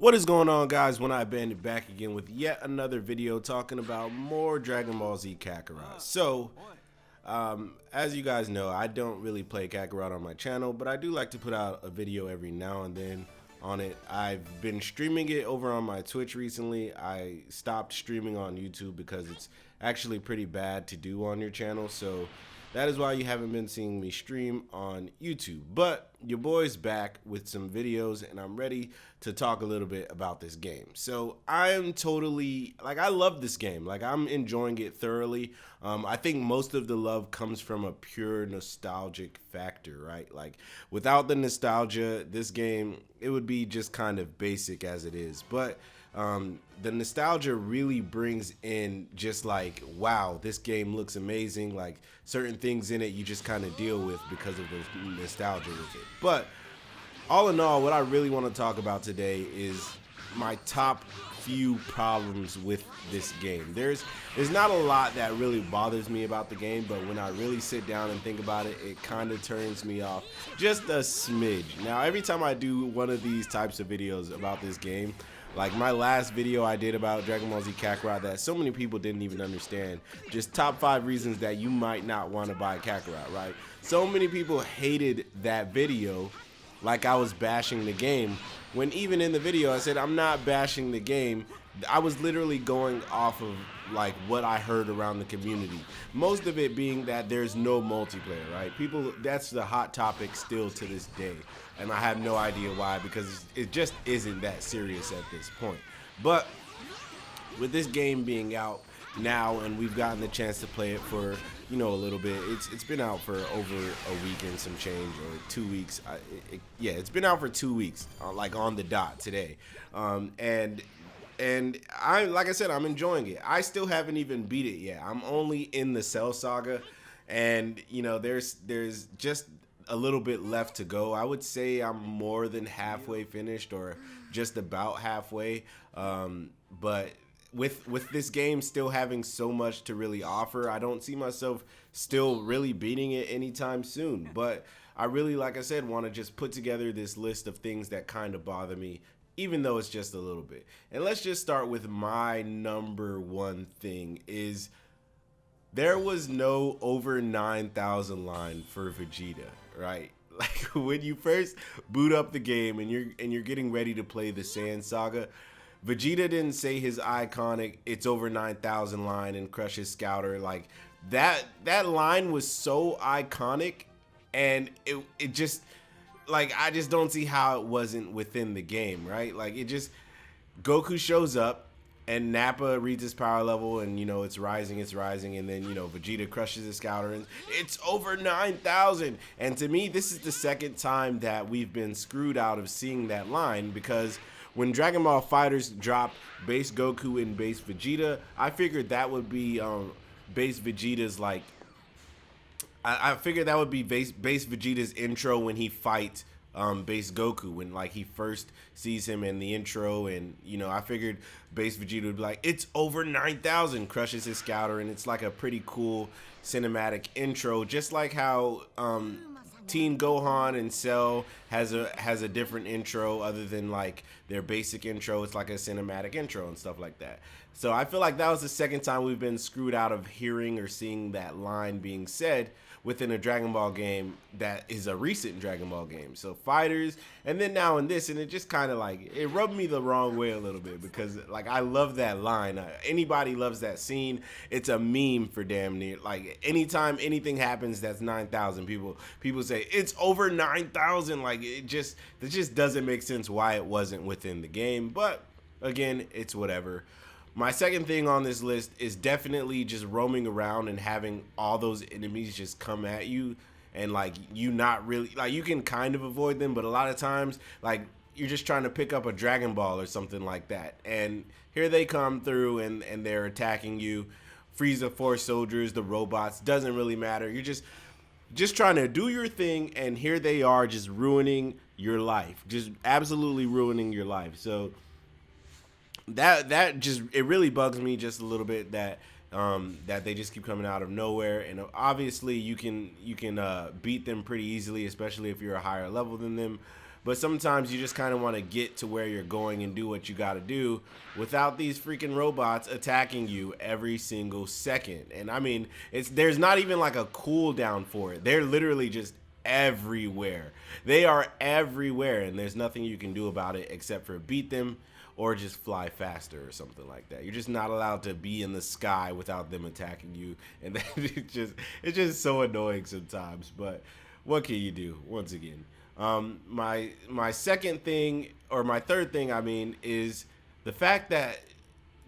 What is going on, guys? OneEyedBandit back again with yet another video talking about more Dragon Ball Z Kakarot. As you guys know, I don't really play Kakarot on my channel, but I do like to put out a video every now and then on it. I've been streaming it over on my Twitch recently. I stopped streaming on YouTube because it's actually pretty bad to do on your channel, so that is why you haven't been seeing me stream on YouTube. But your boy's back with some videos, and I'm ready to talk a little bit about this game. So I am totally, I love this game. I'm enjoying it thoroughly. I think most of the love comes from a pure nostalgic factor, right? Without the nostalgia, this game, it would be just kind of basic as it is. But the nostalgia really brings in just wow, this game looks amazing. Certain things in it you just kind of deal with because of the nostalgia with it. But all in all, what I really want to talk about today is my top few problems with this game. There's not a lot that really bothers me about the game, but when I really sit down and think about it, it kind of turns me off just a smidge. Now, every time I do one of these types of videos about this game, like my last video I did about Dragon Ball Z Kakarot that so many people didn't even understand, just top 5 reasons that you might not want to buy Kakarot, right? So many people hated that video like I was bashing the game, when even in the video I said I'm not bashing the game. I was literally going off of what I heard around the community. Most of it being that there's no multiplayer, right? People, that's the hot topic still to this day. And I have no idea why, because it just isn't that serious at this point. But with this game being out now and we've gotten the chance to play it for, a little bit. It's been out for over a week and some change, or 2 weeks. Yeah, it's been out for 2 weeks, on the dot today. And I, like I said, I'm enjoying it. I still haven't even beat it yet. I'm only in the Cell Saga, and there's just a little bit left to go. I would say I'm more than halfway finished, or just about halfway. But with this game still having so much to really offer, I don't see myself still really beating it anytime soon. But I really, like I said, want to just put together this list of things that kind of bother me, even though it's just a little bit. And let's just start with my number one thing is there was no over 9,000 line for Vegeta, right? When you first boot up the game and you're getting ready to play the Saiyan Saga, Vegeta didn't say his iconic "it's over 9,000" line and crush his scouter. That line was so iconic, and it just I just don't see how it wasn't within the game, right? Goku shows up and Nappa reads his power level, and it's rising, and then Vegeta crushes his scouter and it's over 9,000. And to me, this is the second time that we've been screwed out of seeing that line, because when Dragon Ball FighterZ dropped base Goku and base Vegeta, I figured that would be base Vegeta's I figured that would be base Vegeta's intro when he fights base Goku, when he first sees him in the intro. And I figured base Vegeta would be it's over 9,000, crushes his scouter, and it's a pretty cool cinematic intro, just like how Teen Gohan and Cell has a different intro other than their basic intro. It's a cinematic intro and stuff like that. So I feel that was the second time we've been screwed out of hearing or seeing that line being said within a Dragon Ball game that is a recent Dragon Ball game. So FighterZ, and then now in this, and it just kind of it rubbed me the wrong way a little bit, because I love that line. Anybody loves that scene. It's a meme for damn near. Anytime anything happens that's 9,000, people say it's over 9,000. It just doesn't make sense why it wasn't within the game. But again, it's whatever. My second thing on this list is definitely just roaming around and having all those enemies just come at you, and you not really, you can kind of avoid them, but a lot of times you're just trying to pick up a Dragon Ball or something like that, and here they come through and they're attacking you. Frieza Force soldiers, the robots, doesn't really matter. You're just trying to do your thing, and here they are just ruining your life, just absolutely ruining your life. So that just, it really bugs me just a little bit that they just keep coming out of nowhere. And obviously you can beat them pretty easily, especially if you're a higher level than them. but sometimes you just kind of want to get to where you're going and do what you got to do without these freaking robots attacking you every single second. And I mean, there's not even like a cooldown for it. They're literally just everywhere. They are everywhere, and there's nothing you can do about it except for beat them or just fly faster or something like that. You're just not allowed to be in the sky without them attacking you, and it's just so annoying sometimes. But what can you do? Once again, my second thing, or my third thing, I mean, is the fact that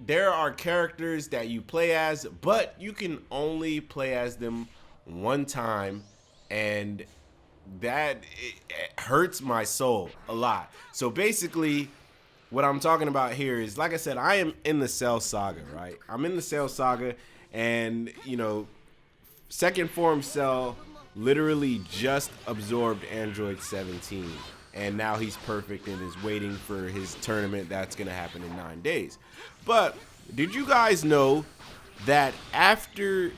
there are characters that you play as, but you can only play as them one time, and that it hurts my soul a lot. So basically, what I'm talking about here is, like I said, I am in the Cell Saga, right? I'm in the Cell Saga, and, you know, second form Cell literally just absorbed Android 17, and now he's perfect and is waiting for his tournament that's going to happen in 9 days. But did you guys know that after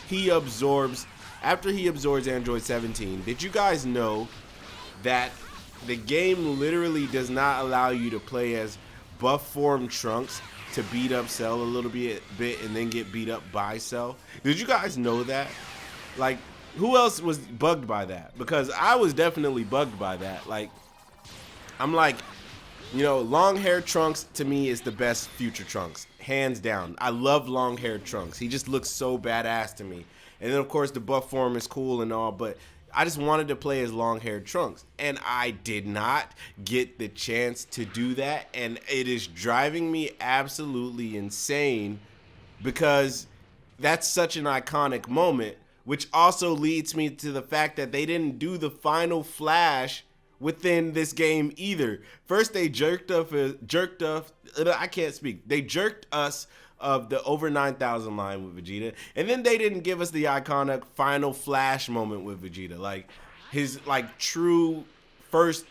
he absorbs Android 17, did you guys know that the game literally does not allow you to play as buff form Trunks to beat up Cell a little bit and then get beat up by Cell? Did you guys know that? Like, who else was bugged by that? Because I was definitely bugged by that. Like, I'm like, you know, long hair Trunks to me is the best future Trunks, hands down. I love long hair Trunks. He just looks so badass to me. And then of course the buff form is cool and all, but I just wanted to play as long-haired Trunks, and I did not get the chance to do that, and it is driving me absolutely insane because that's such an iconic moment, which also leads me to the fact that they didn't do the final flash within this game either. First, they jerked us. I can't speak. They jerked us of the over 9,000 line with Vegeta, and then they didn't give us the iconic final flash moment with Vegeta, like his like true first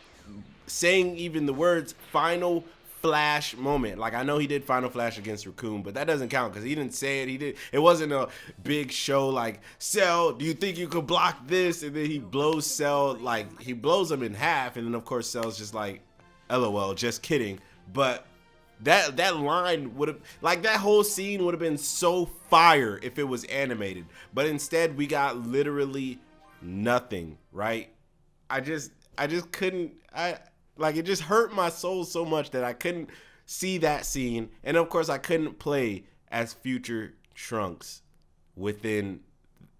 saying even the words final flash moment. Like, I know he did final flash against Raccoon, but that doesn't count because he didn't say it. It wasn't a big show like, Cell, do you think you could block this? And then he blows Cell, like he blows him in half, and then of course Cell's just like, LOL, just kidding. But that line would have, like, that whole scene would have been so fire if it was animated. But instead we got literally nothing, right? I just couldn't, like, it just hurt my soul so much that I couldn't see that scene. And of course I couldn't play as future Trunks within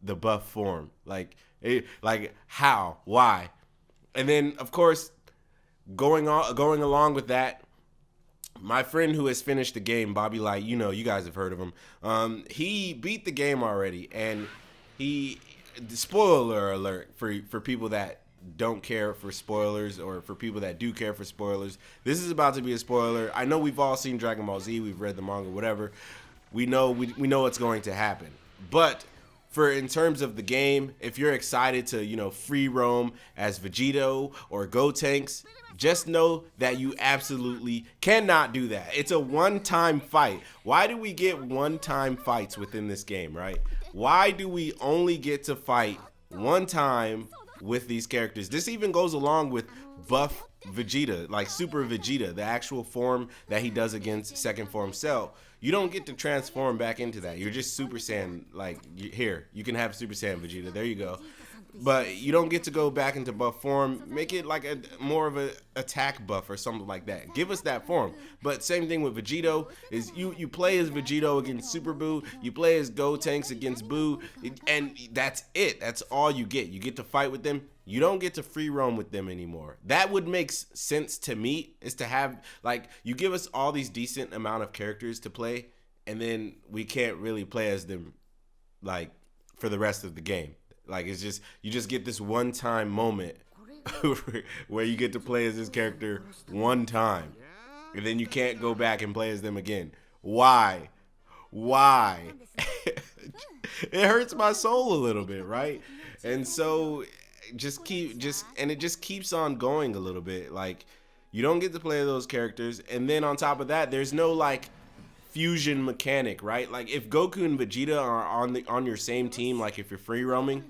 the buff form. Like how? Why? And then of course going along with that, my friend who has finished the game, Bobby Light, you know, you guys have heard of him. He beat the game already, and spoiler alert for people that don't care for spoilers, or for people that do care for spoilers. This is about to be a spoiler. I know we've all seen Dragon Ball Z, we've read the manga, whatever. We know what's going to happen. But in terms of the game, if you're excited to, you know, free roam as Vegito or Gotenks, just know that you absolutely cannot do that. It's a one-time fight. Why do we get one-time fights within this game, right? Why do we only get to fight one time with these characters? This even goes along with buff Vegeta, like Super Vegeta, the actual form that he does against second form Cell. You don't get to transform back into that. You're just Super Saiyan, like, here, you can have Super Saiyan Vegeta, there you go. But you don't get to go back into buff form. Make it like a more of a attack buff or something like that. Give us that form. But same thing with Vegito, is you play as Vegito against Super Buu, you play as Gotenks against Buu, and that's it. That's all you get. You get to fight with them. You don't get to free roam with them anymore. That would make sense to me, is to have, like, you give us all these decent amount of characters to play, and then we can't really play as them, like, for the rest of the game. Like, it's just, you just get this one-time moment where you get to play as this character one time, and then you can't go back and play as them again. Why? It hurts my soul a little bit, right? And so it just keeps on going a little bit. Like, you don't get to play those characters, and then on top of that, there's no, like, fusion mechanic, right? Like, if Goku and Vegeta are on your same team, like if you're free roaming,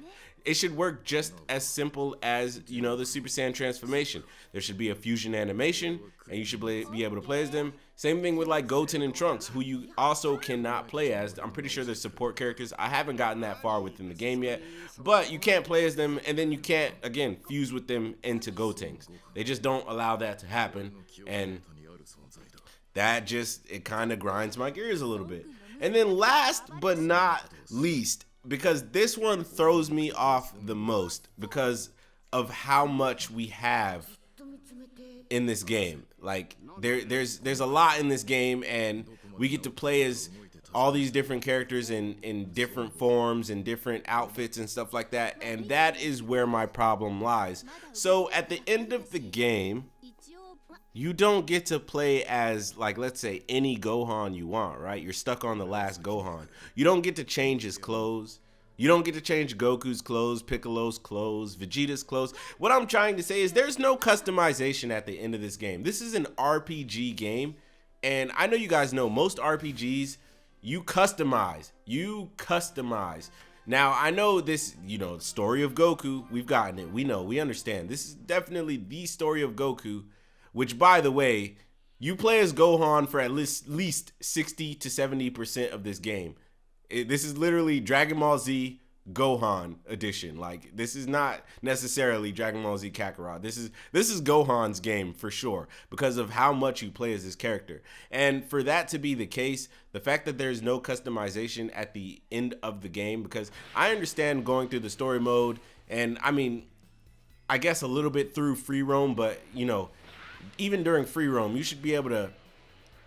it should work just as simple as, you know, the Super Saiyan transformation. There should be a fusion animation, and you should be able to play as them. Same thing with like Goten and Trunks, who you also cannot play as. I'm pretty sure they're support characters. I haven't gotten that far within the game yet, but you can't play as them, and then you can't, again, fuse with them into Gotenks. They just don't allow that to happen, and that just, it kind of grinds my gears a little bit. And then last but not least, because this one throws me off the most because of how much we have in this game. Like there's a lot in this game, and we get to play as all these different characters in different forms and different outfits and stuff like that, and that is where my problem lies. So at the end of the game, you don't get to play as, like, let's say any Gohan you want, right? You're stuck on the last Gohan. You don't get to change his clothes. You don't get to change Goku's clothes, Piccolo's clothes, Vegeta's clothes. What I'm trying to say is there's no customization at the end of this game. This is an RPG game, and I know you guys know most RPGs, you customize. Now, I know this, you know, the story of Goku, we've gotten it. We know, we understand. This is definitely the story of Goku, which, by the way, you play as Gohan for at least 60 to 70% of this game. This is literally Dragon Ball Z Gohan edition. Like, this is not necessarily Dragon Ball Z Kakarot. This is Gohan's game for sure because of how much you play as this character. And for that to be the case, the fact that there's no customization at the end of the game, because I understand going through the story mode, and I mean, I guess a little bit through free roam, but you know, even during free roam, you should be able to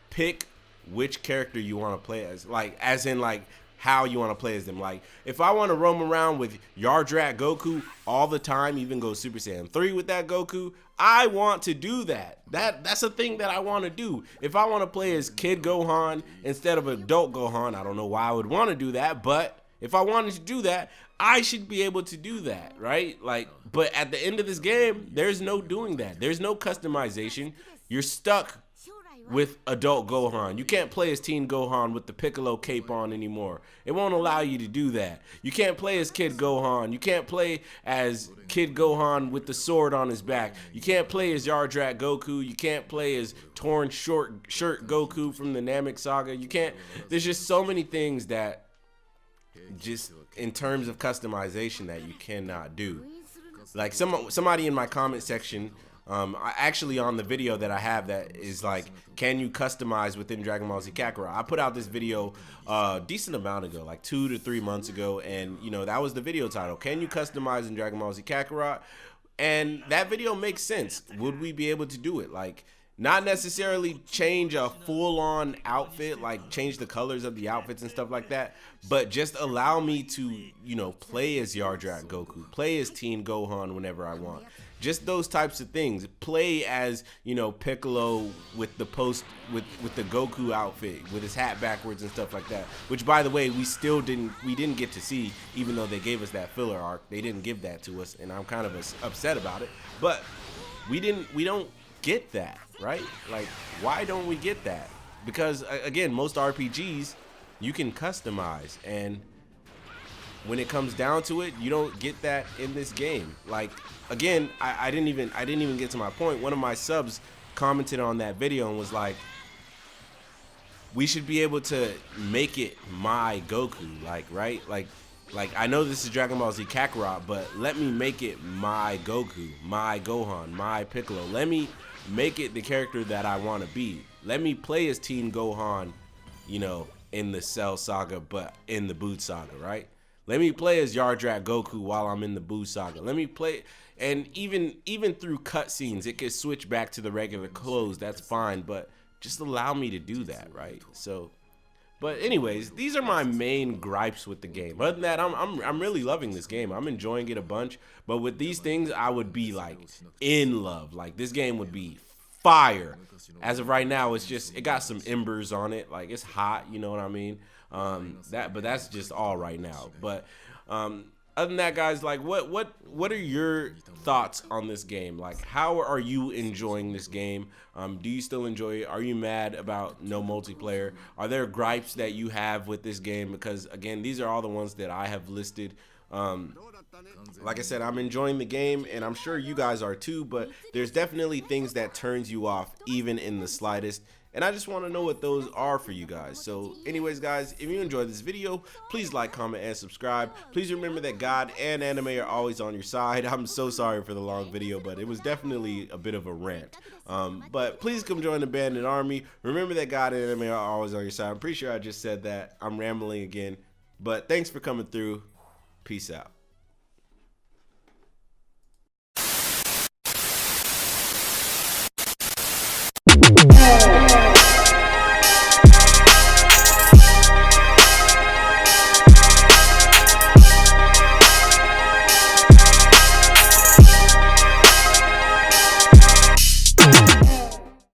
pick which character you want to play as, like, as in like how you want to play as them. Like, if I want to roam around with Yardrat Goku all the time, even go Super Saiyan 3 with that Goku, I want to do that. That's a thing that I want to do. If I want to play as Kid Gohan instead of adult Gohan, I don't know why I would want to do that, but if I wanted to do that, I should be able to do that, right? Like, but at the end of this game, there's no doing that. There's no customization. You're stuck with adult Gohan. You can't play as Teen Gohan with the Piccolo cape on anymore. It won't allow you to do that. You can't play as Kid Gohan. You can't play as Kid Gohan with the sword on his back. You can't play as Yardrat Goku. You can't play as torn shirt Goku from the Namek Saga. You can't. There's just so many things that just in terms of customization that you cannot do. Like somebody in my comment section, actually on the video that I have that is like, can you customize within Dragon Ball Z Kakarot? I put out this video a decent amount ago, like 2 to 3 months ago, and you know, that was the video title, can you customize in Dragon Ball Z Kakarot? And that video makes sense. Would we be able to do it? Like, not necessarily change a full-on outfit, like change the colors of the outfits and stuff like that, but just allow me to, you know, play as Yardrat Goku, play as Teen Gohan whenever I want. Just those types of things. Play as, you know, Piccolo with the with the Goku outfit, with his hat backwards and stuff like that. Which, by the way, we didn't get to see, even though they gave us that filler arc. They didn't give that to us, and I'm kind of upset about it. But we don't get that, right? Like, why don't we get that? Because again, most RPGs you can customize, and when it comes down to it, you don't get that in this game. Like, again, I didn't even get to my point. One of my subs commented on that video and was like, we should be able to make it my Goku, like, right? Like I know this is Dragon Ball Z Kakarot, but let me make it my Goku, my Gohan, my Piccolo. Let me make it the character that I want to be. Let me play as Teen Gohan, you know, in the Cell Saga, but in the Boot Saga, right? Let me play as Yardrat Goku while I'm in the Boo Saga. Let me play, and even through cutscenes, it could switch back to the regular clothes. That's fine, but just allow me to do that, right? So, but anyways, these are my main gripes with the game. Other than that, I'm really loving this game. I'm enjoying it a bunch. But with these things, I would be like in love. Like, this game would be fire. As of right now, it got some embers on it. Like, it's hot, you know what I mean? But that's just all right now. But other than that, guys, like, what are your thoughts on this game? Like, how are you enjoying this game? Do you still enjoy it? Are you mad about no multiplayer? Are there gripes that you have with this game? Because again, these are all the ones that I have listed. Like I said, I'm enjoying the game, and I'm sure you guys are too, but there's definitely things that turns you off, even in the slightest. And I just want to know what those are for you guys. So anyways, guys, if you enjoyed this video, please like, comment, and subscribe. Please remember that God and anime are always on your side. I'm so sorry for the long video, but it was definitely a bit of a rant. But please come join the Bandit Army. Remember that God and anime are always on your side. I'm pretty sure I just said that. I'm rambling again. But thanks for coming through. Peace out.